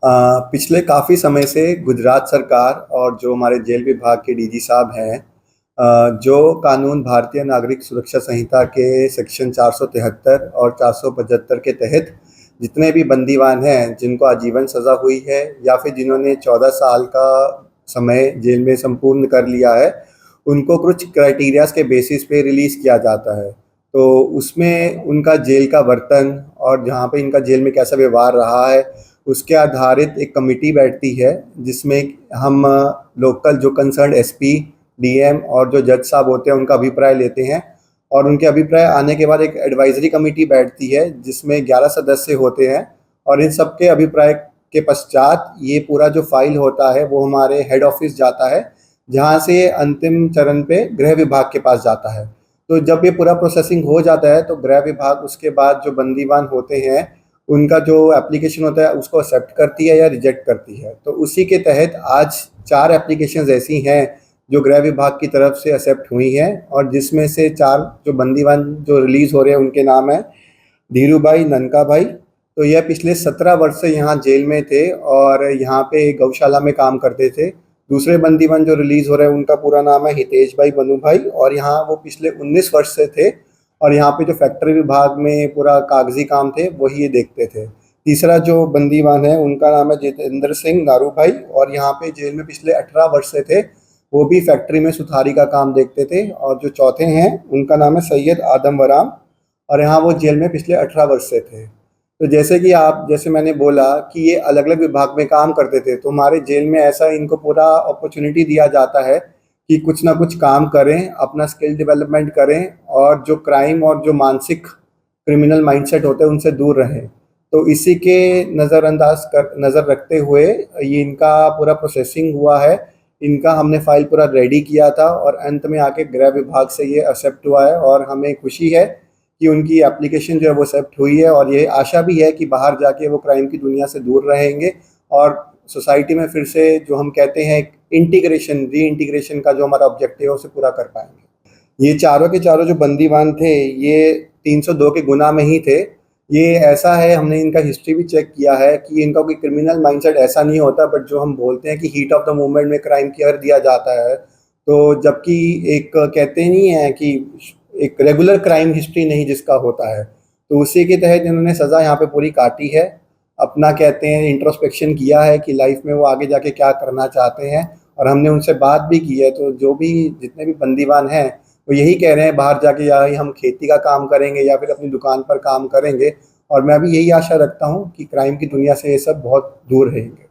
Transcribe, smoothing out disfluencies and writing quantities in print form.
पिछले काफ़ी समय से गुजरात सरकार और जो हमारे जेल विभाग के डीजी साहब हैं, जो कानून भारतीय नागरिक सुरक्षा संहिता के सेक्शन 473 और 475 के तहत जितने भी बंदीवान हैं जिनको आजीवन सज़ा हुई है या फिर जिन्होंने 14 साल का समय जेल में संपूर्ण कर लिया है, उनको कुछ क्राइटेरियाज के बेसिस पे रिलीज़ किया जाता है। तो उसमें उनका जेल का बर्तन और जहाँ पे इनका जेल में कैसा व्यवहार रहा है, उसके आधारित एक कमिटी बैठती है जिसमें हम लोकल जो कंसर्न एसपी, डीएम और जो जज साहब होते हैं उनका अभिप्राय लेते हैं। और उनके अभिप्राय आने के बाद एक एडवाइजरी कमेटी बैठती है जिसमें 11 सदस्य होते हैं। और इन सब के अभिप्राय के पश्चात ये पूरा जो फाइल होता है वो हमारे हेड ऑफिस जाता है, जहाँ से अंतिम चरण पे गृह विभाग के पास जाता है। तो जब ये पूरा प्रोसेसिंग हो जाता है तो गृह विभाग उसके बाद जो बंदीवान होते हैं उनका जो एप्लीकेशन होता है उसको एक्सेप्ट करती है या रिजेक्ट करती है। तो उसी के तहत आज 4 एप्लीकेशंस ऐसी हैं जो गृह विभाग की तरफ से एक्सेप्ट हुई हैं, और जिसमें से 4 जो बंदीवान जो रिलीज़ हो रहे हैं उनके नाम हैं धीरू भाई, ननका भाई। तो यह पिछले 17 वर्ष से यहाँ जेल में थे और यहाँ पे गौशाला में काम करते थे। दूसरे बंदीवान जो रिलीज़ हो रहे हैं उनका पूरा नाम है हितेश भाई, बनू भाई, और यहाँ वो पिछले 19 वर्ष से थे और यहाँ पे जो फैक्ट्री विभाग में पूरा कागजी काम थे वही ये देखते थे। तीसरा जो बंदीवान है उनका नाम है जितेंद्र सिंह नारू भाई, और यहाँ पे जेल में पिछले 18 वर्ष से थे, वो भी फैक्ट्री में सुथारी का काम देखते थे। और जो चौथे हैं उनका नाम है सैयद आदम वराम, और यहाँ वो जेल में पिछले 18 वर्ष से थे। तो जैसे मैंने बोला कि ये अलग अलग विभाग में काम करते थे, तो हमारे जेल में ऐसा इनको पूरा अपॉर्चुनिटी दिया जाता है कि कुछ ना कुछ काम करें, अपना स्किल डेवलपमेंट करें और जो क्राइम और जो मानसिक क्रिमिनल माइंडसेट होते हैं उनसे दूर रहें। तो इसी के नज़र रखते हुए ये इनका पूरा प्रोसेसिंग हुआ है। इनका हमने फाइल पूरा रेडी किया था और अंत में आके गृह विभाग से ये एक्सेप्ट हुआ है, और हमें खुशी है कि उनकी एप्लीकेशन जो है वो एक्सेप्ट हुई है। और ये आशा भी है कि बाहर जाके वो क्राइम की दुनिया से दूर रहेंगे और सोसाइटी में फिर से जो हम कहते हैं इंटीग्रेशन, री इंटीग्रेशन का जो हमारा ऑब्जेक्टिव है उसे पूरा कर पाएंगे। ये चारों के चारों जो बंदीवान थे ये 302 के गुना में ही थे। ये ऐसा है, हमने इनका हिस्ट्री भी चेक किया है कि इनका कोई क्रिमिनल माइंडसेट ऐसा नहीं होता, बट जो हम बोलते हैं कि हीट ऑफ द मोमेंट में क्राइम कर दिया जाता है, तो जबकि एक कहते नहीं है कि एक रेगुलर क्राइम हिस्ट्री नहीं जिसका होता है, तो उसी के तहत इन्होंने सज़ा यहाँ पे पूरी काटी है। अपना कहते हैं इंट्रोस्पेक्शन किया है कि लाइफ में वो आगे जाके क्या करना चाहते हैं, और हमने उनसे बात भी की है। तो जो भी जितने भी बंदीवान हैं वो यही कह रहे हैं बाहर जाके या ही हम खेती का काम करेंगे या फिर अपनी दुकान पर काम करेंगे, और मैं भी यही आशा रखता हूँ कि क्राइम की दुनिया से ये सब बहुत दूर रहेंगे।